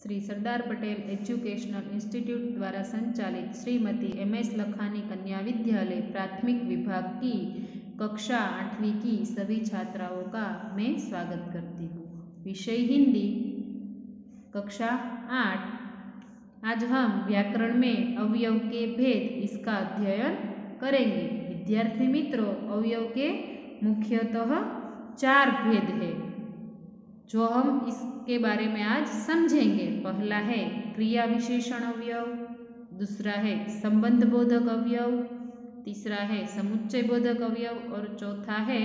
Shri Sardar Patel educational institute द्वारा संचालित Shrimati MS Lakhani कन्या विद्यालय प्राथमिक विभाग की कक्षा 8वीं की सभी छात्राओं का मैं स्वागत करती हूँ। विषय हिंदी, कक्षा 8। आज हम व्याकरण में अवयव के भेद इसका अध्ययन करेंगे। विद्यार्थी मित्रों, अवयव के मुख्यतः 4 भेद है जो हम इसके बारे में आज समझेंगे। पहला है क्रिया विशेषण अवयव, दूसरा है संबंध बोधक अवयव, तीसरा है समुच्चय बोधक अवयव और चौथा है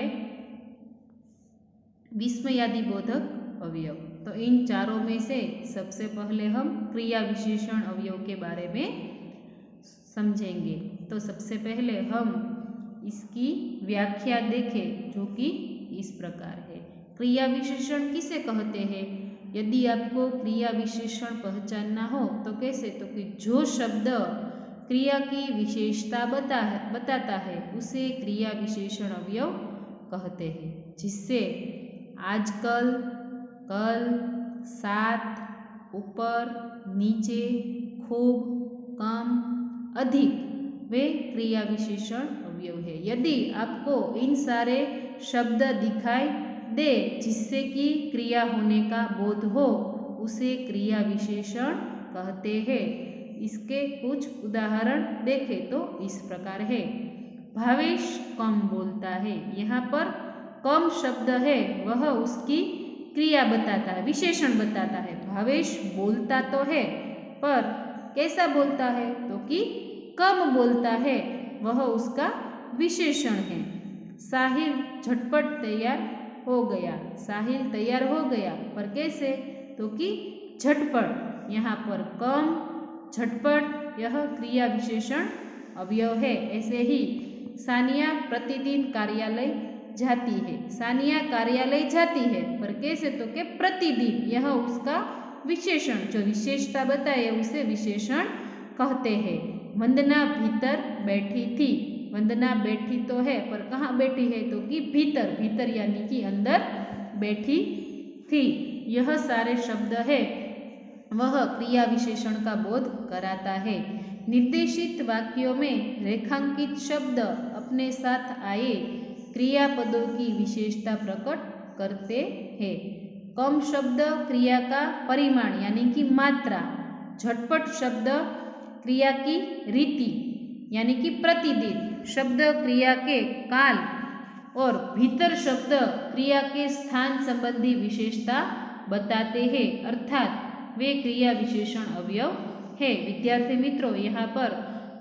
विस्मयादि बोधक अवयव। तो इन चारों में से सबसे पहले हम क्रिया विशेषण अवयव के बारे में समझेंगे। तो सबसे पहले हम इसकी व्याख्या देखें जो कि इस प्रकार है। क्रिया विशेषण किसे कहते हैं? यदि आपको क्रिया विशेषण पहचानना हो तो कैसे, तो कि जो शब्द क्रिया की विशेषता बताता है उसे क्रिया विशेषण अवयव कहते हैं। जिससे आजकल, कल, साथ, ऊपर, नीचे, खूब, कम, अधिक वे क्रिया विशेषण अवयव है। यदि आपको इन सारे शब्द दिखाई दे जिससे कि क्रिया होने का बोध हो उसे क्रिया विशेषण कहते हैं। इसके कुछ उदाहरण देखें तो इस प्रकार है। भावेश कम बोलता है। यहाँ पर कम शब्द है वह उसकी क्रिया बताता है, विशेषण बताता है। भावेश बोलता तो है पर कैसा बोलता है, तो कि कम बोलता है, वह उसका विशेषण है। साहिल झटपट तैयार हो गया। साहिल तैयार हो गया पर कैसे, तो कि झटपट। यहाँ पर कम, झटपट यह क्रिया विशेषण अवयव है। ऐसे ही सानिया प्रतिदिन कार्यालय जाती है। सानिया कार्यालय जाती है पर कैसे, तो कि प्रतिदिन, यह उसका विशेषण, जो विशेषता बताए उसे विशेषण कहते हैं। वंदना भीतर बैठी थी। वंदना बैठी तो है पर कहाँ बैठी है, तो कि भीतर, भीतर यानी कि अंदर बैठी थी। यह सारे शब्द है वह क्रिया विशेषण का बोध कराता है। निर्देशित वाक्यों में रेखांकित शब्द अपने साथ आए क्रियापदों की विशेषता प्रकट करते हैं। कम शब्द क्रिया का परिमाण यानी कि मात्रा, झटपट शब्द क्रिया की रीति यानी कि प्रतिदिन, शब्द क्रिया के काल और भीतर शब्द क्रिया के स्थान संबंधी विशेषता बताते हैं, अर्थात वे क्रिया विशेषण अवयव है। विद्यार्थी मित्रों, यहाँ पर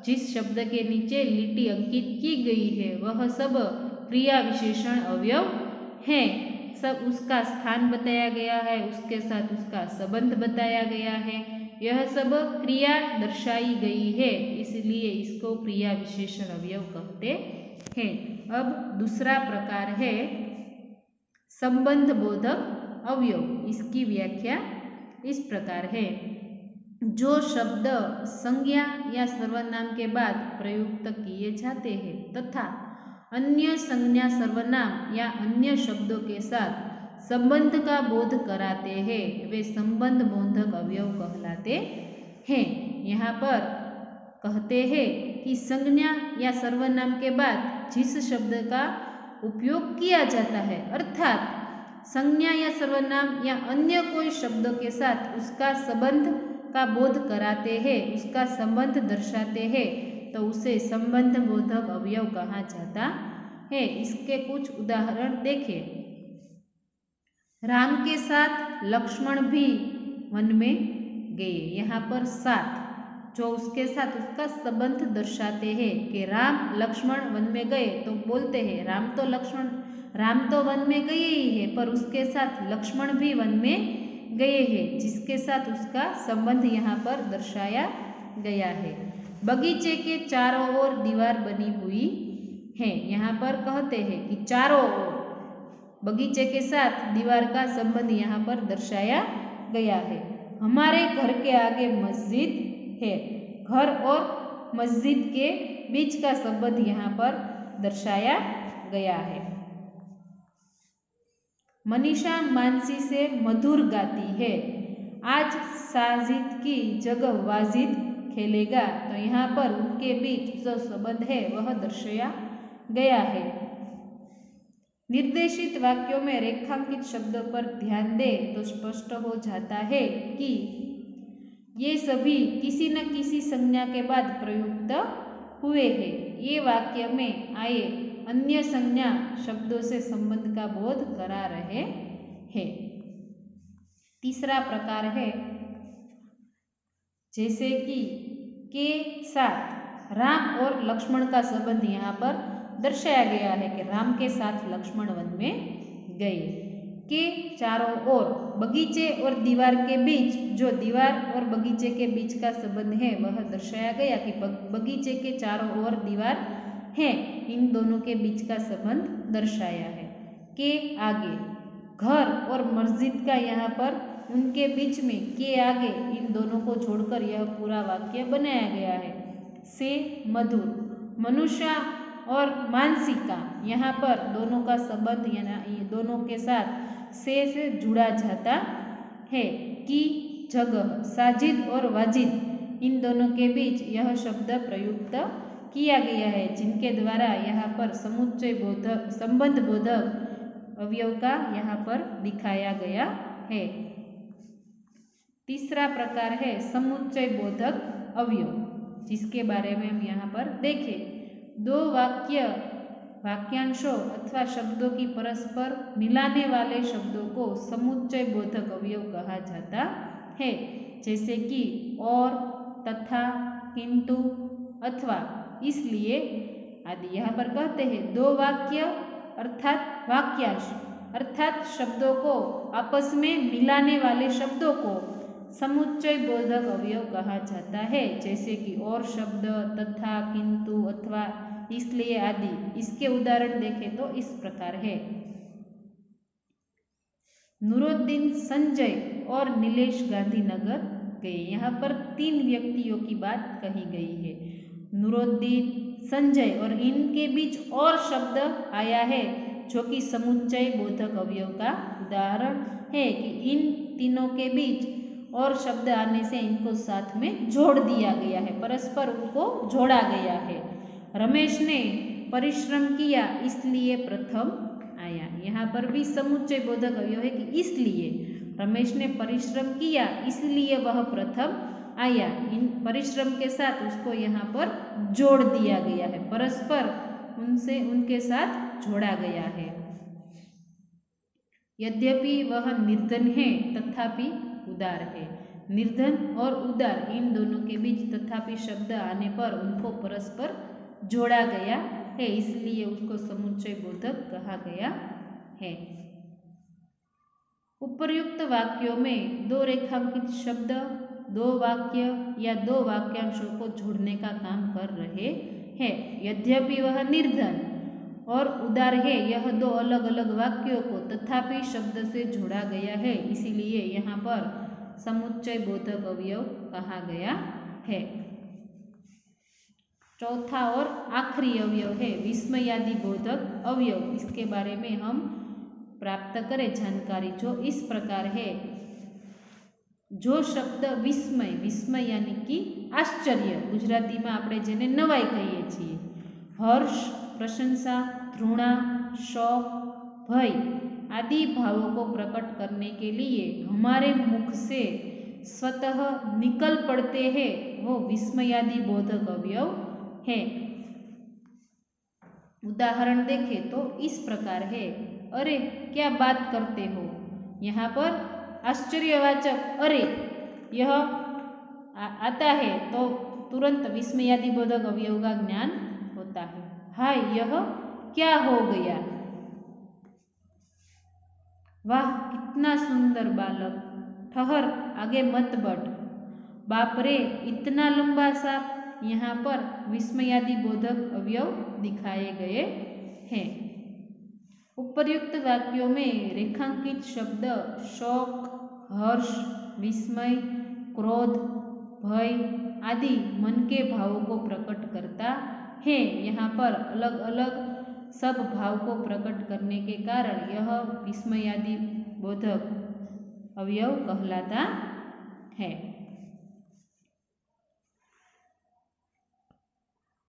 जिस शब्द के नीचे लिटी अंकित की गई है वह सब क्रिया विशेषण अवयव है। सब उसका स्थान बताया गया है, उसके साथ उसका संबंध बताया गया है। यह सब क्रिया दर्शाई गई है, इसलिए इसको क्रिया विशेषण अवयव कहते हैं। अब दूसरा प्रकार है संबंध बोधक अवयव। इसकी व्याख्या इस प्रकार है। जो शब्द संज्ञा या सर्वनाम के बाद प्रयुक्त किए जाते हैं तथा अन्य संज्ञा, सर्वनाम या अन्य शब्दों के साथ संबंध का बोध कराते हैं वे संबंध बोधक अवयव कहलाते हैं। यहाँ पर कहते हैं कि संज्ञा या सर्वनाम के बाद जिस शब्द का उपयोग किया जाता है, अर्थात संज्ञा या सर्वनाम या अन्य कोई शब्दों के साथ उसका संबंध का बोध कराते हैं, उसका संबंध दर्शाते हैं, तो उसे संबंध बोधक अवयव कहा जाता है। इसके कुछ उदाहरण देखें। राम के साथ लक्ष्मण भी वन में गए। यहाँ पर साथ, जो उसके साथ उसका संबंध दर्शाते हैं कि राम लक्ष्मण वन में गए, तो बोलते हैं राम तो वन में गए ही है पर उसके साथ लक्ष्मण भी वन में गए हैं, जिसके साथ उसका संबंध यहाँ पर दर्शाया गया है। बगीचे के चारों ओर दीवार बनी हुई है। यहाँ पर कहते हैं कि चारों ओर, बगीचे के साथ दीवार का संबंध यहाँ पर दर्शाया गया है। हमारे घर के आगे मस्जिद है। घर और मस्जिद के बीच का संबंध यहाँ पर दर्शाया गया है। मनीषा मानसी से मधुर गाती है। आज साजिद की जगह वाजिद खेलेगा, तो यहाँ पर उनके बीच जो संबंध है वह दर्शाया गया है। निर्देशित वाक्यों में रेखांकित शब्दों पर ध्यान दें तो स्पष्ट हो जाता है कि ये सभी किसी न किसी संज्ञा के बाद प्रयुक्त हुए हैं। ये वाक्य में आए अन्य संज्ञा शब्दों से संबंध का बोध करा रहे हैं। तीसरा प्रकार है जैसे कि के साथ राम और लक्ष्मण का संबंध यहाँ पर दर्शाया गया है कि राम के साथ लक्ष्मण वन में गए। के चारों ओर बगीचे और दीवार के बीच, जो दीवार और बगीचे के बीच का संबंध है वह दर्शाया गया कि बगीचे के चारों ओर दीवार है, इन दोनों के बीच का संबंध दर्शाया है। के आगे घर और मस्जिद का यहाँ पर उनके बीच में के आगे इन दोनों को जोड़कर यह पूरा वाक्य बनाया गया है। से मधुर, मनुष्य और मानसिका, यहाँ पर दोनों का संबंध यानी दोनों के साथ से जुड़ा जाता है। की जगह साजिद और वाजिद, इन दोनों के बीच यह शब्द प्रयुक्त किया गया है, जिनके द्वारा यहाँ पर समुच्चय बोधक संबंध बोधक अवयव का यहाँ पर दिखाया गया है। तीसरा प्रकार है समुच्चय बोधक अवयव, जिसके बारे में हम यहाँ पर देखें। दो वाक्यांशों अथवा शब्दों की परस्पर मिलाने वाले शब्दों को समुच्चय बोधक अवयव कहा जाता है, जैसे कि और, तथा, किंतु, अथवा, इसलिए आदि। यहाँ पर कहते हैं दो वाक्य अर्थात वाक्यांश अर्थात शब्दों को आपस में मिलाने वाले शब्दों को समुच्चय बोधक अवयव कहा जाता है, जैसे कि और शब्द, तथा, किंतु, अथवा, इसलिए आदि। इसके उदाहरण देखें तो इस प्रकार है। नूरुद्दीन संजय और नीलेश गांधीनगर गए। यहाँ पर तीन व्यक्तियों की बात कही गई है, नूरुद्दीन, संजय, और इनके बीच और शब्द आया है जो कि समुच्चय बोधक अवयव का उदाहरण है कि इन तीनों के बीच और शब्द आने से इनको साथ में जोड़ दिया गया है, परस्पर उनको जोड़ा गया है। रमेश ने परिश्रम किया इसलिए प्रथम आया। यहाँ पर भी समुच्चय बोधक अवयव है कि इसलिए रमेश ने परिश्रम किया इसलिए वह प्रथम आया। इन परिश्रम के साथ उसको यहाँ पर जोड़ दिया गया है, परस्पर उनसे उनके साथ जोड़ा गया है। यद्यपि वह निर्धन है तथापि उदार है। निर्धन और उदार इन दोनों के बीच तथापि शब्द आने पर उनको परस्पर जोड़ा गया है, इसलिए उसको समुच्चय बोधक कहा गया है। उपर्युक्त वाक्यों में दो रेखांकित शब्द दो वाक्य या दो वाक्यांशों को जोड़ने का काम कर रहे हैं। यद्यपि वह निर्धन और उदार है, यह दो अलग अलग वाक्यों को तथापि शब्द से जोड़ा गया है, इसीलिए यहाँ पर समुच्चय बोधक अवयव कहा गया है। चौथा और आखिरी अवयव है विस्मयादि बोधक अवयव। इसके बारे में हम प्राप्त करें जानकारी, जो इस प्रकार है। जो शब्द विस्मय, विस्मय यानी कि आश्चर्य, गुजराती में આપણે જેને નવાઈ કહીએ છીએ, હર્ષ, प्रशंसा, घृणा, शौक, भय आदि भावों को प्रकट करने के लिए हमारे मुख से स्वतः निकल पड़ते हैं, वो विस्मयादि बोधक अवयव है। उदाहरण देखें तो इस प्रकार है, अरे क्या बात करते हो। यहाँ पर आश्चर्यवाचक अरे यह आता है तो तुरंत विस्मयादि बोधक अवयव का ज्ञान होता है। हाय यह क्या हो गया, वाह कितना सुंदर बालक, ठहर आगे मत बढ़, बाप रे इतना लंबा सांप। यहाँ पर विस्मयादि बोधक अवयव दिखाए गए हैं। उपर्युक्त वाक्यों में रेखांकित शब्द शोक, हर्ष, विस्मय, क्रोध, भय आदि मन के भावों को प्रकट करता है। यहाँ पर अलग अलग सब भाव को प्रकट करने के कारण यह विस्मयादि बोधक अवयव कहलाता है।